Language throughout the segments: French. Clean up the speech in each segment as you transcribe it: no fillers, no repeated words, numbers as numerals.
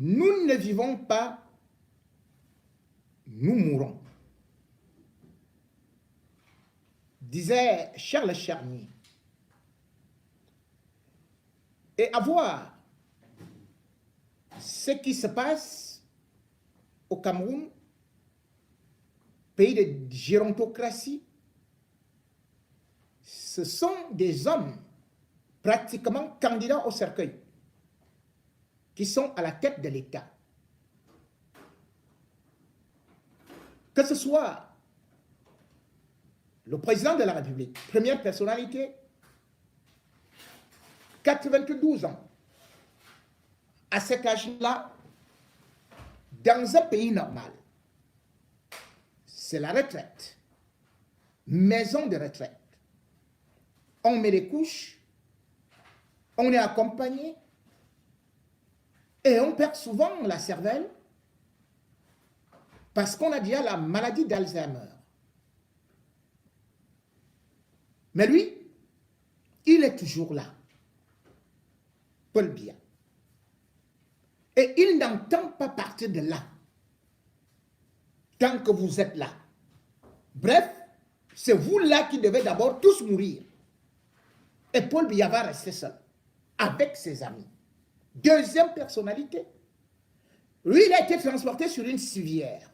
Nous ne vivons pas, nous mourons. Disait Charles Charnier. Et à voir ce qui se passe au Cameroun, pays de gérontocratie, ce sont des hommes pratiquement candidats au cercueil qui sont à la tête de l'État. Que ce soit le président de la République, première personnalité, 92 ans. À cet âge-là, dans un pays normal, c'est la retraite, maison de retraite. On met les couches, on est accompagné et on perd souvent la cervelle parce qu'on a déjà la maladie d'Alzheimer. Mais lui, il est toujours là. Paul Biya. Et il n'entend pas partir de là tant que vous êtes là. Bref, c'est vous là qui devez d'abord tous mourir. Et Paul Biya va rester seul, avec ses amis. Deuxième personnalité. Lui, il a été transporté sur une civière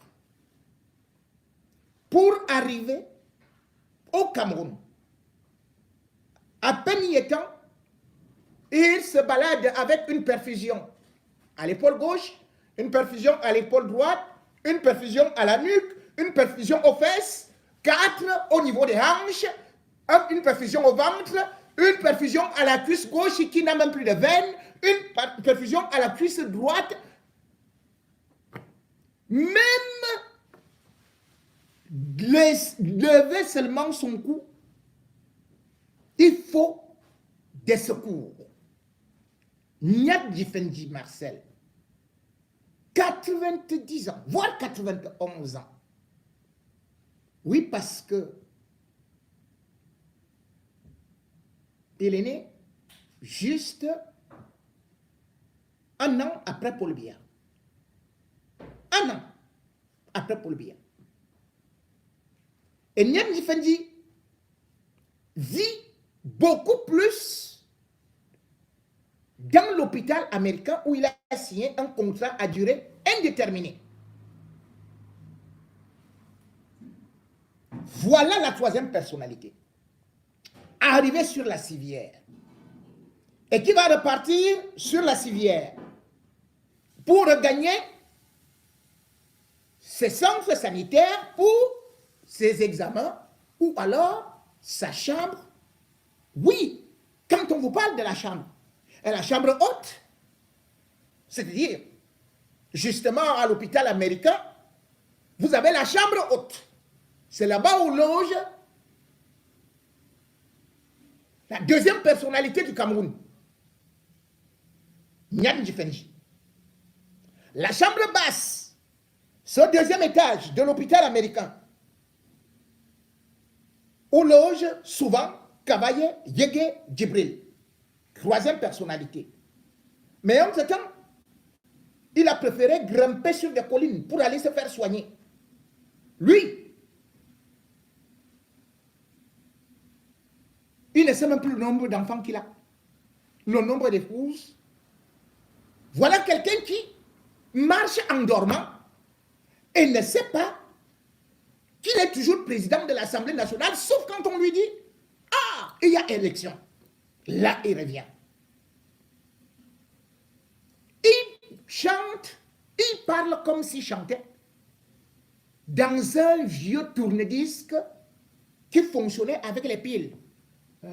pour arriver au Cameroun. À peine y étant, il se balade avec une perfusion à l'épaule gauche, une perfusion à l'épaule droite, une perfusion à la nuque, une perfusion aux fesses, 4 au niveau des hanches, une perfusion au ventre, une perfusion à la cuisse gauche qui n'a même plus de veine, une perfusion à la cuisse droite. Même lever seulement son cou, il faut des secours. Nyat Djifendi Marcel, 90 ans, voire 91 ans. Oui, parce que il est né juste un an après Paul Biya. Un an après Paul Biya. Et Nyat Djifendi vit beaucoup plus dans l'hôpital américain où il a signé un contrat à durée indéterminée. Voilà la troisième personnalité. Arrivé sur la civière. Et qui va repartir sur la civière pour regagner ses centres sanitaires pour ses examens ou alors sa chambre. Oui, quand on vous parle de la chambre, et la chambre haute, c'est-à-dire, justement à l'hôpital américain, vous avez la chambre haute. C'est là-bas où loge la deuxième personnalité du Cameroun, Nyat Djifendi. La chambre basse, c'est au deuxième étage de l'hôpital américain, où loge souvent Kavaye Yege Djibril, troisième personnalité. Mais en ce temps, il a préféré grimper sur des collines pour aller se faire soigner. Lui, il ne sait même plus le nombre d'enfants qu'il a, le nombre d'épouses. Voilà quelqu'un qui marche en dormant et ne sait pas qu'il est toujours président de l'Assemblée nationale, sauf quand on lui dit « Ah, il y a élection ». Là, il revient. Il chante, il parle comme s'il chantait dans un vieux tourne-disque qui fonctionnait avec les piles. Je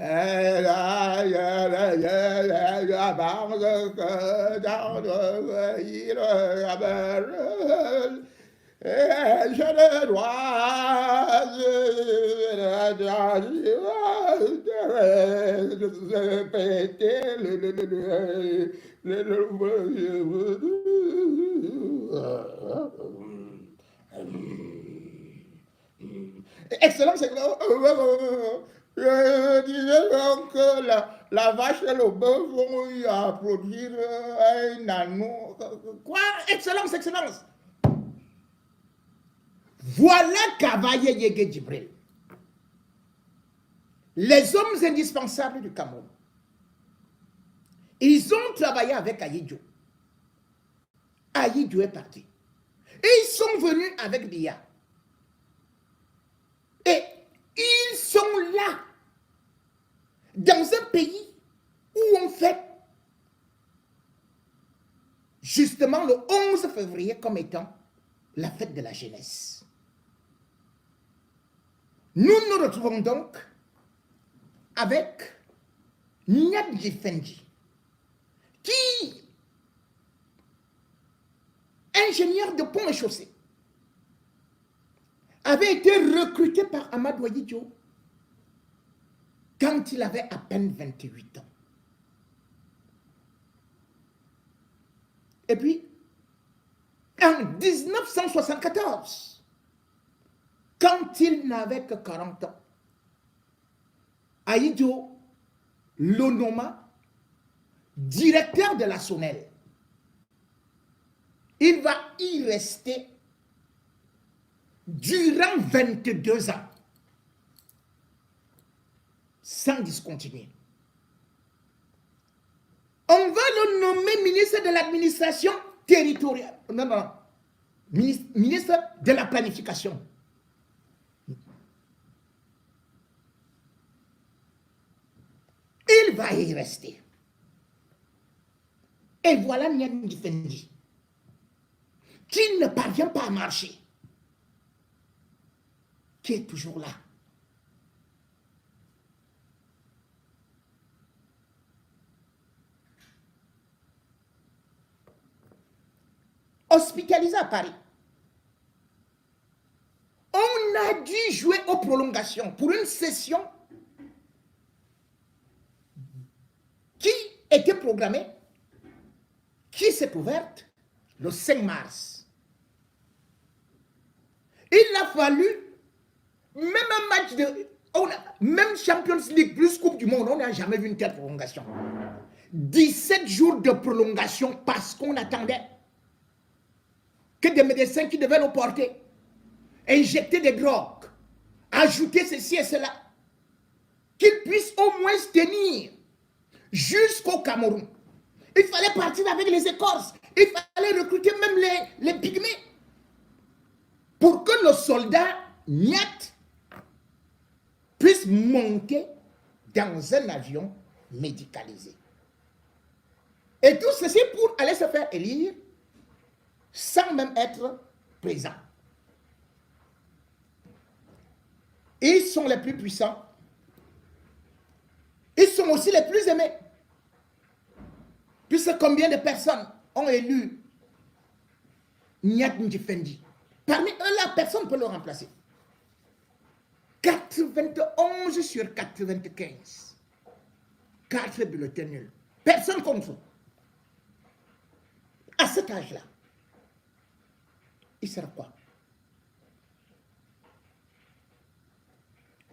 dois péter excellent, c'est je disais donc que la vache et le bœuf vont y produire un anneau. Quoi? Excellence, excellence. Voilà Kavaye Yege Djibril. Les hommes indispensables du Cameroun. Ils ont travaillé avec Ayidjo. Ayidjo est parti. Et ils sont venus avec Biya. Et ils sont là, dans un pays où on fait justement le 11 février comme étant la fête de la jeunesse. Nous nous retrouvons donc avec Nyadji Fendi, qui, ingénieur de pont et chaussée, avait été recruté par Amadou Ayidjo quand il avait à peine 28 ans. Et puis, en 1974, quand il n'avait que 40 ans, Ayidjo le nomma directeur de la SONEL. Il va y rester durant 22 ans, sans discontinuer. On va le nommer ministre de l'administration territoriale. Non. Ministre de la planification. Il va y rester. Et voilà Nyadji Fendi, qui ne parvient pas à marcher, qui est toujours là. Hospitalisé à Paris. On a dû jouer aux prolongations pour une session qui était programmée, qui s'est ouverte le 5 mars. Il a fallu, même un match de... même Champions League plus Coupe du Monde, on n'a jamais vu une telle prolongation. 17 jours de prolongation parce qu'on attendait que des médecins qui devaient nous porter, injecter des drogues, ajouter ceci et cela, qu'ils puissent au moins se tenir jusqu'au Cameroun. Il fallait partir avec les écorces, il fallait recruter même les pygmées pour que le soldat Nyat puisse monter dans un avion médicalisé. Et tout ceci pour aller se faire élire sans même être présent. Ils sont les plus puissants. Ils sont aussi les plus aimés. Puisque combien de personnes ont élu Nyadji Fendi? Parmi eux, là, personne ne peut le remplacer. 91 sur 95. 4 bulletins nuls. Personne contre. À cet âge-là, il sert quoi?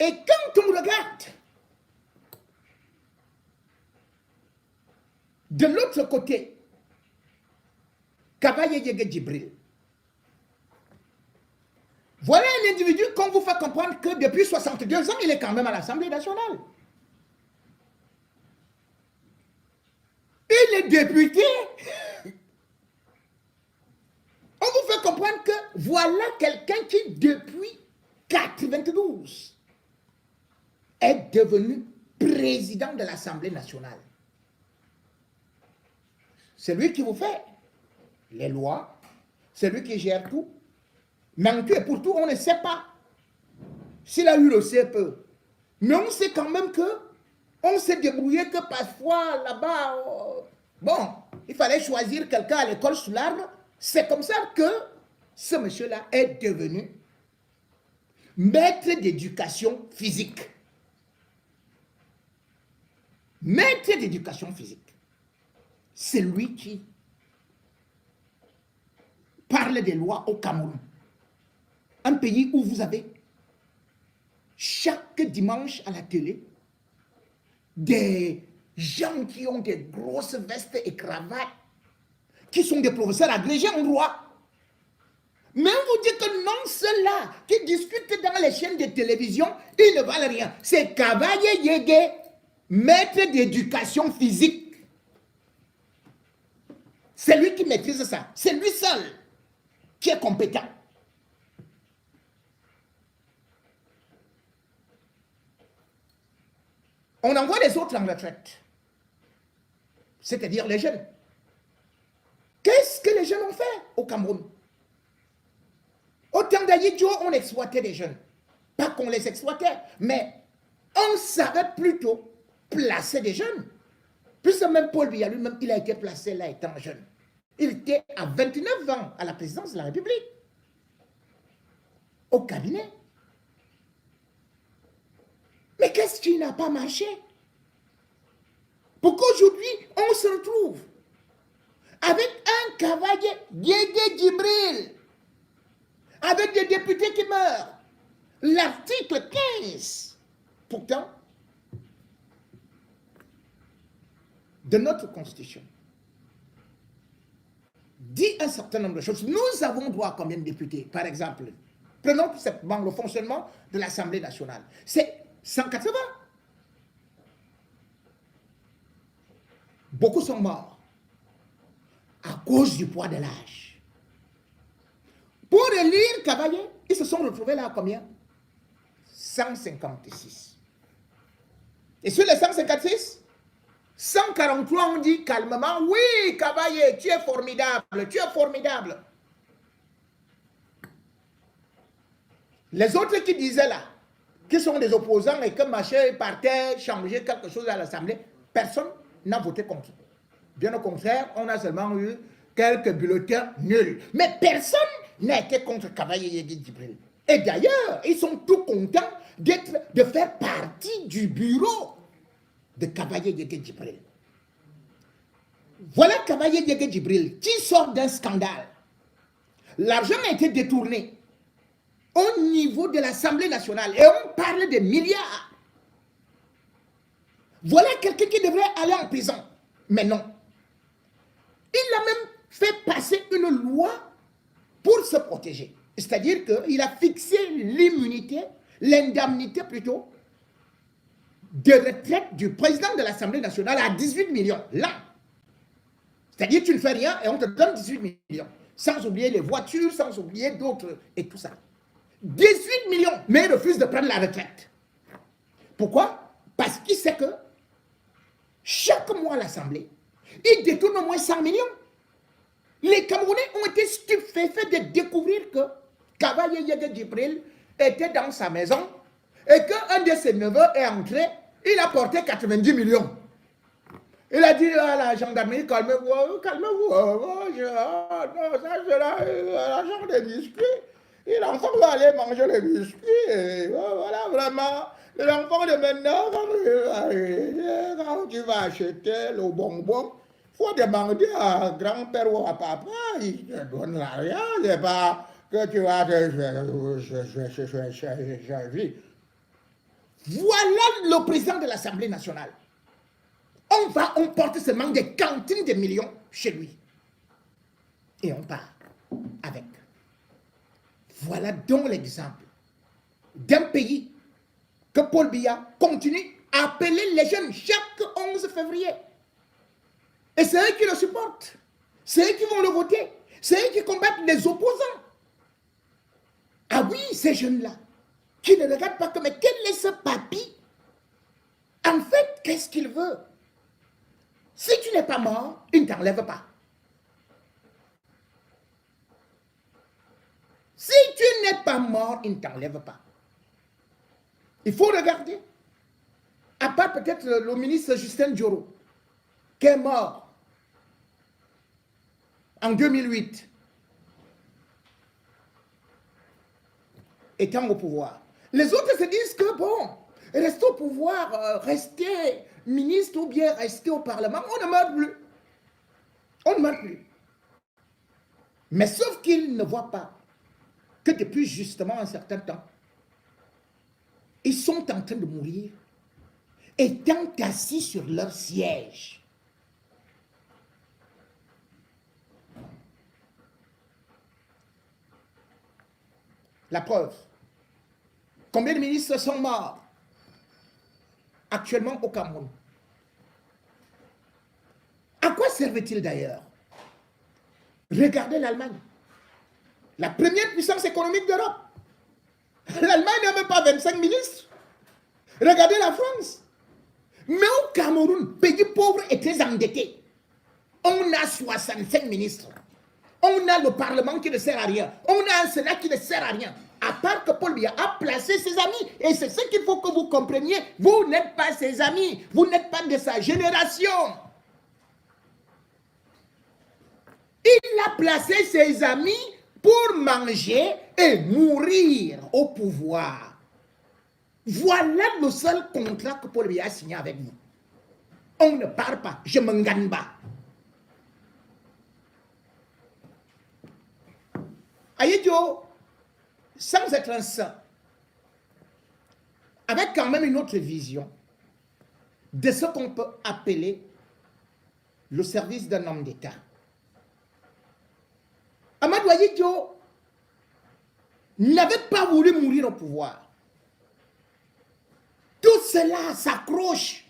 Et quand on regarde de l'autre côté, Kavaye Yege Djibril, voilà un individu qu'on vous fait comprendre que depuis 62 ans, il est quand même à l'Assemblée nationale. Il est député. On vous fait comprendre que voilà quelqu'un qui, depuis 1992, est devenu président de l'Assemblée nationale. C'est lui qui vous fait les lois, c'est lui qui gère tout. Mais en tout et pour tout, on ne sait pas s'il a eu le CPE. Mais on sait quand même que on s'est débrouillé que parfois là-bas, bon, il fallait choisir quelqu'un à l'école sous l'arbre. C'est comme ça que ce monsieur-là est devenu maître d'éducation physique. Maître d'éducation physique. C'est lui qui parle des lois au Cameroun. Un pays où vous avez chaque dimanche à la télé des gens qui ont des grosses vestes et cravates, qui sont des professeurs agrégés en droit. Mais on vous dit que non, ceux-là qui discutent dans les chaînes de télévision, ils ne valent rien. C'est Kavaye Yege, maître d'éducation physique. C'est lui qui maîtrise ça. C'est lui seul qui est compétent. On envoie les autres en retraite. C'est-à-dire les jeunes. Qu'est-ce que les jeunes ont fait au Cameroun? Au temps d'Ayidjo, on exploitait les jeunes. Pas qu'on les exploitait, mais on savait plutôt placer des jeunes. Puisque même Paul Biya lui-même, il a été placé là étant jeune. Il était à 29 ans à la présidence de la République. Au cabinet. Mais qu'est-ce qui n'a pas marché? Pour qu'aujourd'hui, on se retrouve avec un cavalier, Yégué Djibril, avec des députés qui meurent. L'article 15, pourtant, de notre Constitution, dit un certain nombre de choses. Nous avons droit à combien de députés? Par exemple, prenons tout simplement le fonctionnement de l'Assemblée nationale. C'est 180. Beaucoup sont morts à cause du poids de l'âge. Pour élire Cavaillé, ils se sont retrouvés là à combien? 156. Et sur les 156, 143 ont dit calmement, oui, Cavaillé, tu es formidable, tu es formidable. Les autres qui disaient là, qui sont des opposants et que machin partait changer quelque chose à l'Assemblée, personne n'a voté contre. Bien au contraire, on a seulement eu quelques bulletins nuls. Mais personne n'a été contre Cavaillé Yégué Djibril. Et d'ailleurs, ils sont tout contents de faire partie du bureau de Cavaillé Yégué Djibril. Voilà Cavaillé Yégué Djibril qui sort d'un scandale. L'argent a été détourné au niveau de l'Assemblée nationale et on parle de milliards. Voilà quelqu'un qui devrait aller en prison. Mais non. Il a même fait passer une loi pour se protéger. C'est-à-dire qu'il a fixé l'immunité, l'indemnité plutôt, de retraite du président de l'Assemblée nationale à 18 millions. Là. C'est-à-dire que tu ne fais rien et on te donne 18 millions. Sans oublier les voitures, sans oublier d'autres et tout ça. 18 millions, mais il refuse de prendre la retraite. Pourquoi? Parce qu'il sait que chaque mois à l'Assemblée, il détourne au moins 100 millions. Les Camerounais ont été stupéfaits de découvrir que Cavaillé Yégué Djibril était dans sa maison et qu'un de ses neveux est entré, il a porté 90 millions. Il a dit à la gendarmerie, calmez-vous, calmez-vous. Non, ça c'est l'argent des biscuits. Et l'enfant va aller manger les biscuits. Et voilà, vraiment. L'enfant de maintenant, quand tu vas acheter le bonbon, il faut demander à grand-père ou à papa, il te donne rien. C'est pas que tu vas te... Voilà le président de l'Assemblée nationale. On porte seulement des cantines de millions chez lui. Et on part avec. Voilà donc l'exemple d'un pays que Paul Biya continue à appeler les jeunes chaque 11 février. Et c'est eux qui le supportent. C'est eux qui vont le voter. C'est eux qui combattent les opposants. Ah oui, ces jeunes-là, qui ne regardent pas comme, mais quel est ce papy? En fait, qu'est-ce qu'il veut? Si tu n'es pas mort, il ne t'enlève pas. Si tu n'es pas mort, il ne t'enlève pas. Il faut regarder. À part peut-être le ministre Justin Dioro, qui est mort en 2008, étant au pouvoir. Les autres se disent que, bon, rester au pouvoir, rester ministre ou bien rester au Parlement, on ne meurt plus. On ne meurt plus. Mais sauf qu'ils ne voient pas que depuis justement un certain temps, ils sont en train de mourir. étant assis sur leur siège. La preuve. Combien de ministres sont morts actuellement au Cameroun? À quoi servait-il d'ailleurs? Regardez l'Allemagne, la première puissance économique d'Europe. L'Allemagne n'a même pas 25 ministres. Regardez la France. Mais au Cameroun, pays pauvre et très endetté, on a 65 ministres. On a le Parlement qui ne sert à rien. On a un Sénat qui ne sert à rien. À part que Paul Biya a placé ses amis. Et c'est ce qu'il faut que vous compreniez. Vous n'êtes pas ses amis. Vous n'êtes pas de sa génération. Il a placé ses amis pour manger et mourir au pouvoir. Voilà le seul contrat que Paul Biya a signé avec vous. On ne parle pas. Je ne me gagne pas. Aïdjo, sans être un saint, avec quand même une autre vision de ce qu'on peut appeler le service d'un homme d'État. Amadou Aïdjo n'avait pas voulu mourir au pouvoir. Tout cela s'accroche.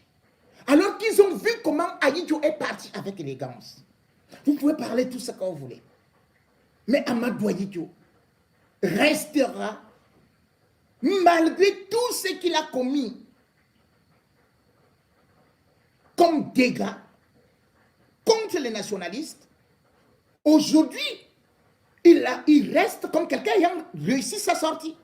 Alors qu'ils ont vu comment Aïdjo est parti avec élégance. Vous pouvez parler tout ce que vous voulez. Mais Amadou Aïdjo restera, malgré tout ce qu'il a commis comme dégâts contre les nationalistes. Aujourd'hui, il reste comme quelqu'un ayant réussi sa sortie.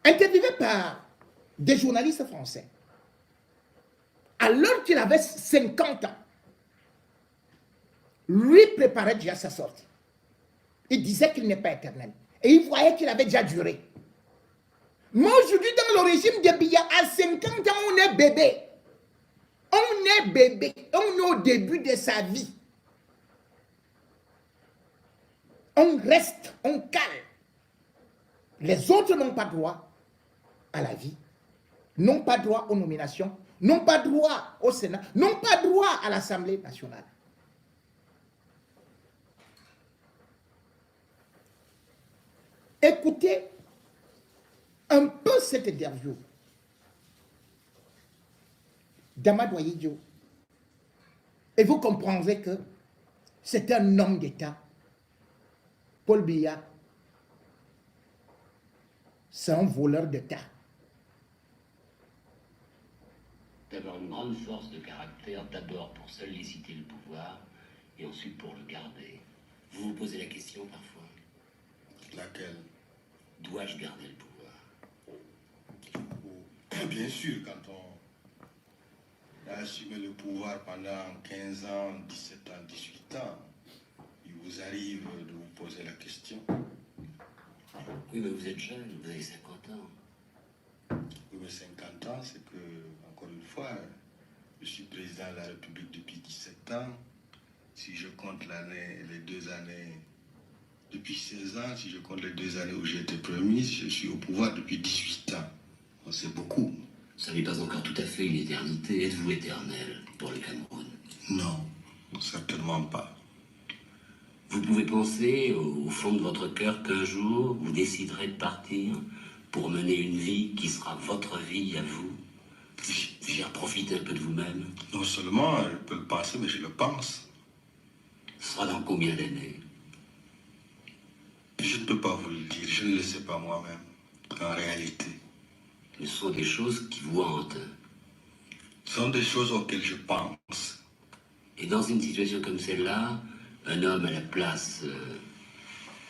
Interviewé par des journalistes français, alors qu'il avait 50 ans, lui préparait déjà sa sortie. Il disait qu'il n'est pas éternel. Et il voyait qu'il avait déjà duré. Mais aujourd'hui, dans le régime de Biya, à 50 ans, on est bébé. On est bébé. On est au début de sa vie. On reste, on cale. Les autres n'ont pas droit à la vie, n'ont pas droit aux nominations, n'ont pas droit au Sénat, n'ont pas droit à l'Assemblée nationale. Écoutez un peu cette interview d'Amadou Aïdjo et vous comprendrez que c'est un homme d'État. Paul Biya, c'est un voleur d'État. D'avoir une grande force de caractère, d'abord pour solliciter le pouvoir et ensuite pour le garder. Vous vous posez la question parfois? Laquelle? Dois-je garder le pouvoir? Bien sûr, quand on a assumé le pouvoir pendant 15 ans, 17 ans, 18 ans, il vous arrive de vous poser la question. Oui, mais vous êtes jeune, vous avez 50 ans. Oui, mais 50 ans, c'est que, encore une fois, je suis président de la République depuis 17 ans. Si je compte les 2 années, depuis 16 ans, si je compte les 2 années où j'ai été Premier ministre, je suis au pouvoir depuis 18 ans. Bon, c'est beaucoup. Ça n'est pas encore tout à fait une éternité. Êtes-vous éternel pour le Cameroun? Non, certainement pas. Vous pouvez penser au fond de votre cœur qu'un jour, vous déciderez de partir pour mener une vie qui sera votre vie à vous. Faire profiter un peu de vous-même. Non seulement je peux le penser, mais je le pense. Ce sera dans combien d'années? Je ne peux pas vous le dire, je ne le sais pas moi-même, en réalité. Ce sont des choses qui vous hantent. Ce sont des choses auxquelles je pense. Et dans une situation comme celle-là, un homme à la place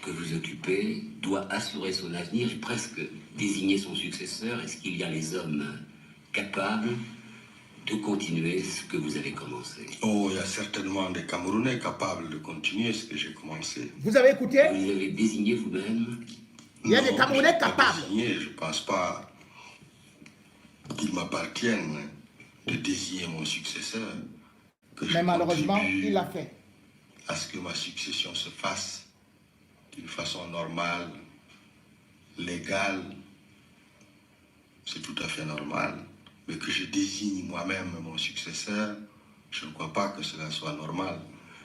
que vous occupez doit assurer son avenir et presque désigner son successeur. Est-ce qu'il y a les hommes capables de continuer ce que vous avez commencé? Oh, il y a certainement des Camerounais capables de continuer ce que j'ai commencé. Vous avez écouté? Vous les avez désignés vous-même? Il y a des Camerounais capables. Je ne pense pas qu'il m'appartienne de désigner mon successeur. Mais malheureusement, il l'a fait. À ce que ma succession se fasse d'une façon normale, légale c'est tout à fait normal. Mais que je désigne moi-même mon successeur, je ne crois pas que cela soit normal.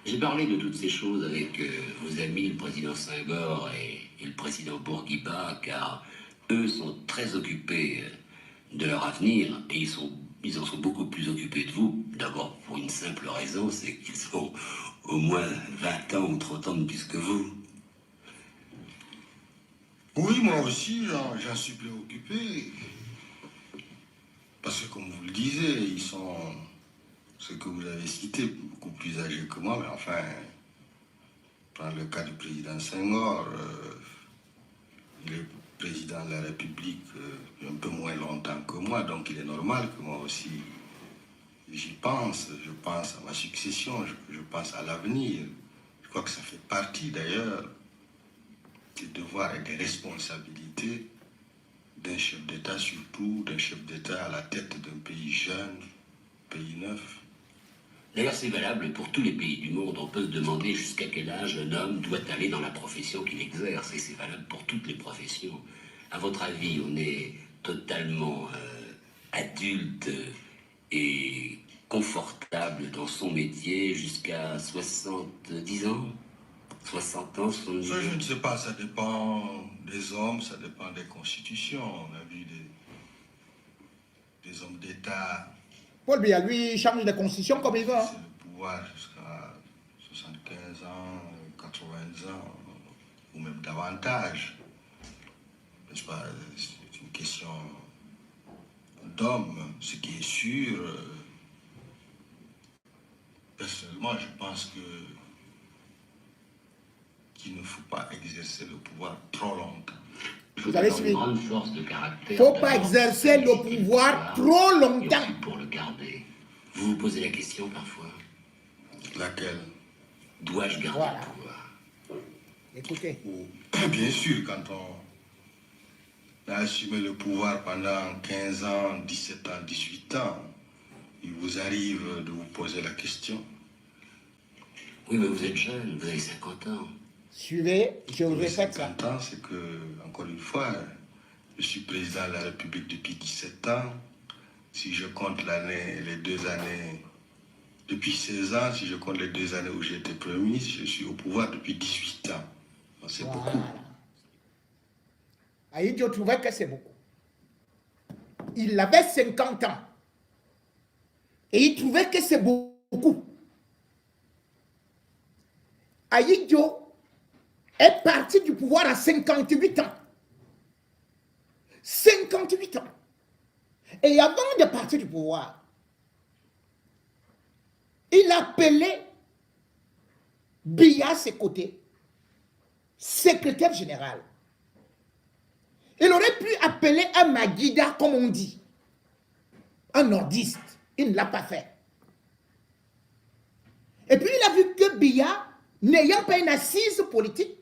J'ai parlé de toutes ces choses avec vos amis, le président Senghor et le président Bourguiba, car eux sont très occupés de leur avenir et ils en sont beaucoup plus occupés de vous. D'abord pour une simple raison, c'est qu'ils sont au moins 20 ans ou 30 ans de plus que vous. Oui, moi aussi, j'en suis préoccupé. Parce que comme vous le disiez, ils sont, ceux que vous avez cités, beaucoup plus âgés que moi, mais enfin, dans le cas du président Senghor, il est président de la République un peu moins longtemps que moi, donc il est normal que moi aussi j'y pense. Je pense à ma succession, je pense à l'avenir. Je crois que ça fait partie d'ailleurs des devoirs et des responsabilités d'un chef d'État, surtout d'un chef d'État à la tête d'un pays jeune, pays neuf. D'ailleurs, c'est valable pour tous les pays du monde. On peut se demander jusqu'à quel âge un homme doit aller dans la profession qu'il exerce. Et c'est valable pour toutes les professions. À votre avis, on est totalement adulte et confortable dans son métier jusqu'à 70 ans, 60 ans, 70 Ça, ans? je ne sais pas, ça dépend des hommes, ça dépend des constitutions. On a vu des hommes d'État. Paul Biya, lui, il change de constitution comme il veut. Hein. C'est le pouvoir jusqu'à 75 ans, 80 ans, ou même davantage. N'est-ce pas? C'est une question d'homme. Ce qui est sûr, personnellement, je pense qu'il ne faut pas exercer le pouvoir trop longtemps. Vous avez suivi. Une grande force de caractère. Il ne faut pas d'abord, exercer le pouvoir trop et longtemps. ensuite pour le garder. Vous vous posez la question parfois. Laquelle? Dois-je garder Voilà. le pouvoir? Écoutez. Bien sûr, quand on a assumé le pouvoir pendant 15 ans, 17 ans, 18 ans, il vous arrive de vous poser la question. Oui, mais vous êtes jeune, vous avez 50 ans. Suivez, je vous répète ça. 50 ans, c'est que, encore une fois, je suis président de la République depuis 17 ans. Si je compte l'année, les 2 années, depuis 16 ans, si je compte les 2 années où j'ai été Premier ministre, je suis au pouvoir depuis 18 ans. Donc, c'est beaucoup. Aïdjo trouvait que c'est beaucoup. Il avait 50 ans. Et il trouvait que c'est beaucoup. Aïdjo est parti du pouvoir à 58 ans. 58 ans. Et avant de partir du pouvoir, il appelait Biya à ses côtés, secrétaire général. Il aurait pu appeler un Maguida, comme on dit, un nordiste. Il ne l'a pas fait. Et puis il a vu que Biya, n'ayant pas une assise politique,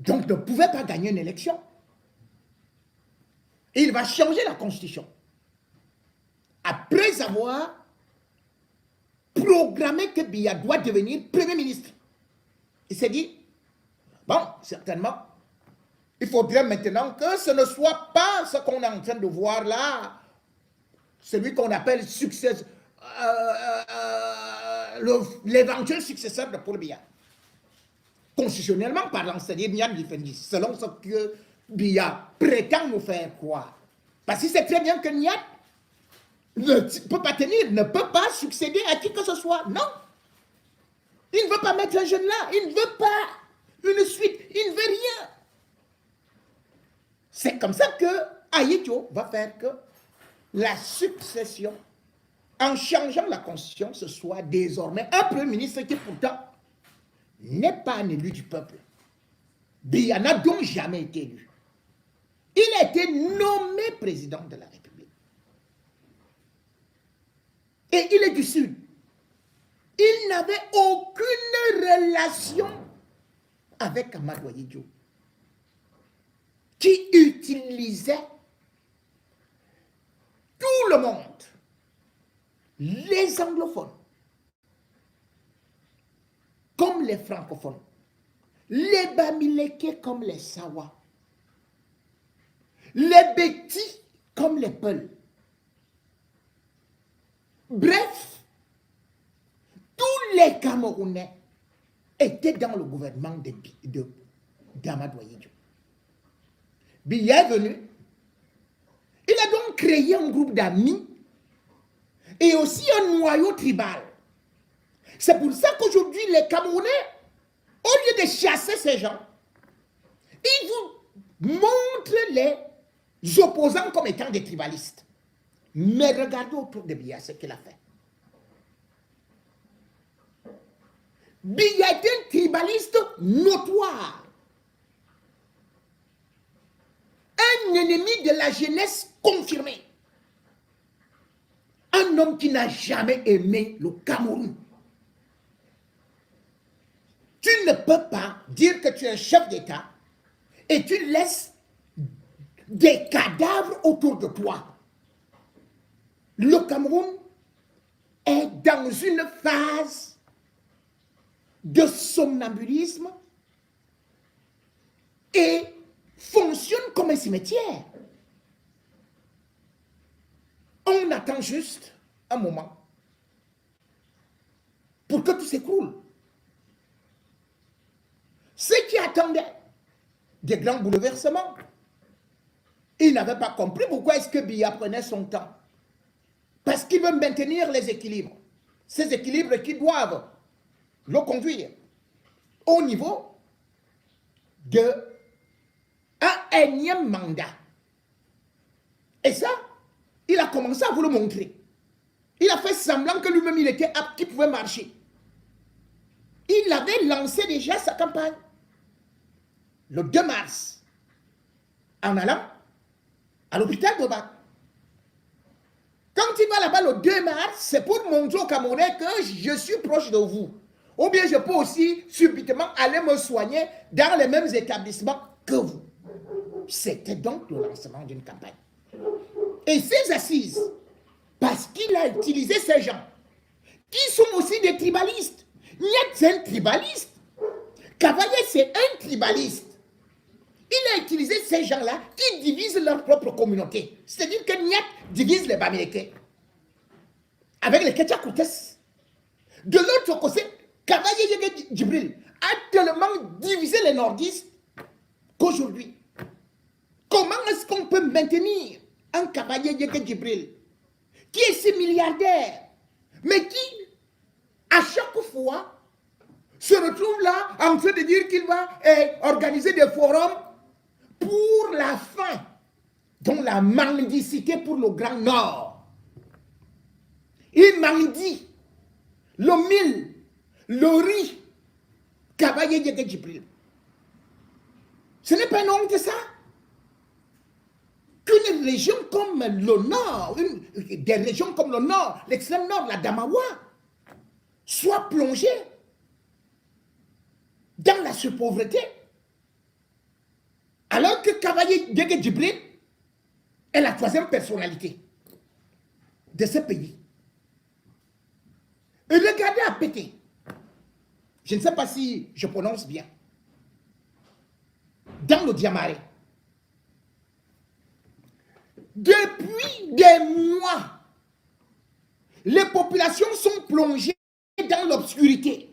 donc ne pouvait pas gagner une élection. Et il va changer la constitution. Après avoir programmé que Biya doit devenir Premier ministre. Il s'est dit, bon, certainement, il faudrait maintenant que ce ne soit pas ce qu'on est en train de voir là, celui qu'on appelle l'éventuel successeur de Paul Biya. Constitutionnellement parlant, c'est-à-dire Niam Difendi, selon ce que Biya prétend nous faire croire. Parce qu'il sait très bien que Niam ne peut pas tenir, ne peut pas succéder à qui que ce soit. Non. Il ne veut pas mettre un jeune là. Il ne veut pas une suite. Il ne veut rien. C'est comme ça que Aïdjo va faire que la succession, en changeant la constitution, ce soit désormais un premier ministre qui pourtant n'est pas un élu du peuple. Biya n'a donc jamais été élu. Il a été nommé président de la République. Et il est du Sud. Il n'avait aucune relation avec Amadou Aïdjo, qui utilisait tout le monde, les anglophones, comme les francophones, les Bamileke comme les Sawa, les Bétis comme les Peuls. Bref, tous les Camerounais étaient dans le gouvernement d'Amadou Ahidjo. Biya est venu. Il a donc créé un groupe d'amis et aussi un noyau tribal. C'est pour ça qu'aujourd'hui, les Camerounais, au lieu de chasser ces gens, ils vous montrent les opposants comme étant des tribalistes. Mais regardez autour de Biya ce qu'il a fait. Biya est un tribaliste notoire. Un ennemi de la jeunesse confirmé. Un homme qui n'a jamais aimé le Cameroun. Tu ne peux pas dire que tu es un chef d'État et tu laisses des cadavres autour de toi. Le Cameroun est dans une phase de somnambulisme et fonctionne comme un cimetière. On attend juste un moment pour que tout s'écroule. Ceux qui attendaient des grands bouleversements, ils n'avaient pas compris pourquoi est-ce que Biya prenait son temps. Parce qu'il veut maintenir les équilibres. Ces équilibres qui doivent le conduire au niveau de un énième mandat. Et ça, il a commencé à vous le montrer. Il a fait semblant que lui-même il était apte, qu'il pouvait marcher. Il avait lancé déjà sa campagne le 2 mars en allant à l'hôpital de Bac. Quand il va là-bas le 2 mars, c'est pour montrer aux Camerounais que je suis proche de vous. Ou bien je peux aussi subitement aller me soigner dans les mêmes établissements que vous. C'était donc le lancement d'une campagne. Et ces assises, parce qu'il a utilisé ces gens, qui sont aussi des tribalistes. Niet, c'est un tribaliste. Cavalier, c'est un tribaliste. Il a utilisé ces gens-là qui divisent leur propre communauté. C'est-à-dire que Niet divise les Bamileke avec les Ketchakoutes. De l'autre côté, Cavalier Yege Djibril a tellement divisé les nordistes qu'aujourd'hui, comment est-ce qu'on peut maintenir un Cavalier Yege Djibril qui est si milliardaire, mais qui, à chaque fois, se retrouve là en train de dire qu'il va organiser des forums pour la faim, dont la mendicité pour le Grand Nord. Il mendie le mil, le riz, Cavalier Yege Djibril. Ce n'est pas une honte ça? Qu'une région comme le Nord, des régions comme le Nord, l'extrême Nord, la Damawa, soit plongée dans la surpauvreté. Alors que Cavalier Yege Djibril est la troisième personnalité de ce pays. Et regardez à Pété. Je ne sais pas si je prononce bien. Dans le Diamaré. Depuis des mois, les populations sont plongées dans l'obscurité.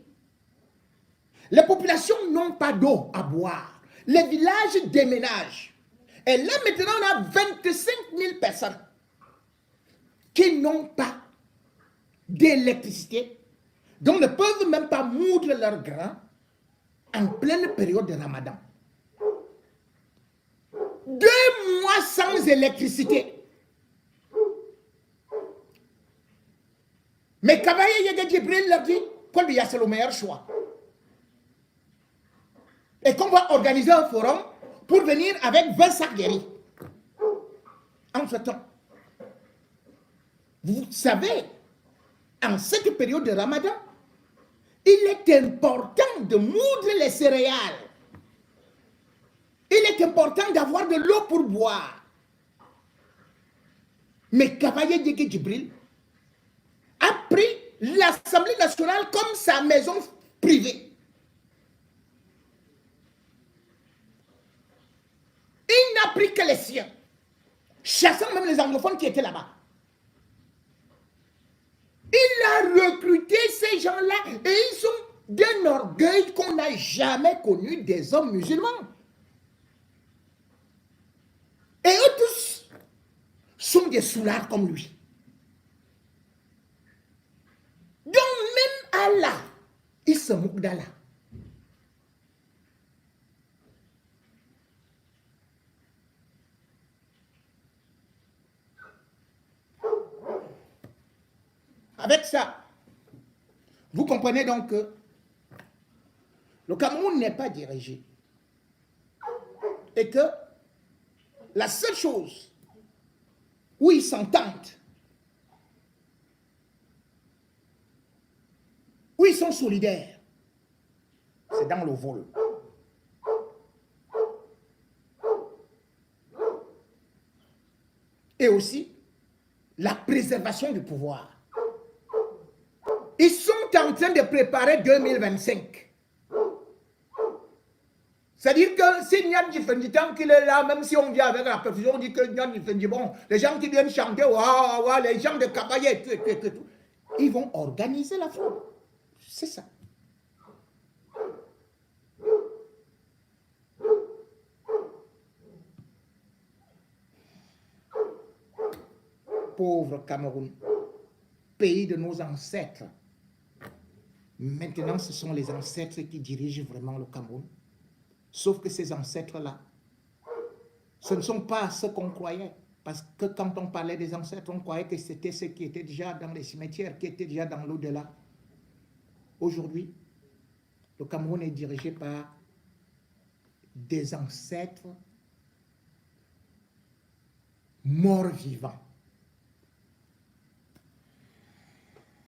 Les populations n'ont pas d'eau à boire. Les villages déménagent. Et là, maintenant, on a 25 000 personnes qui n'ont pas d'électricité, donc ne peuvent même pas moudre leurs grains en pleine période de Ramadan. 2 mois sans électricité. Mais Cavalier Yege Djibril leur dit que c'est le meilleur choix. Et qu'on va organiser un forum pour venir avec 20 sacs de riz. Entre-temps, vous savez, en cette période de Ramadan, il est important de moudre les céréales. Il est important d'avoir de l'eau pour boire. Mais Cavalier Yege Djibril a pris l'Assemblée nationale comme sa maison privée. Il n'a pris que les siens. chassant même les anglophones qui étaient là-bas. Il a recruté ces gens-là et ils sont d'un orgueil qu'on n'a jamais connu des hommes musulmans. Et eux tous sont des soulards comme lui. Donc même Allah, il se moque d'Allah. Avec ça, vous comprenez donc que le Cameroun n'est pas dirigé. Et que la seule chose où ils s'entendent, où ils sont solidaires, c'est dans le vol. Et aussi la préservation du pouvoir. Ils sont en train de préparer 2025. C'est-à-dire que si Nyan Jifendi, tant qu'il est là, même si on vient avec la perfusion, on dit que Nyan Jifendi, bon, les gens qui viennent chanter, waouh, les gens de Kabaye, tout, ils vont organiser la foule. C'est ça. Pauvre Cameroun, pays de nos ancêtres. Maintenant, ce sont les ancêtres qui dirigent vraiment le Cameroun. Sauf que ces ancêtres-là, ce ne sont pas ceux qu'on croyait. Parce que quand on parlait des ancêtres, on croyait que c'était ceux qui étaient déjà dans les cimetières, qui étaient déjà dans l'au-delà. Aujourd'hui, le Cameroun est dirigé par des ancêtres morts vivants.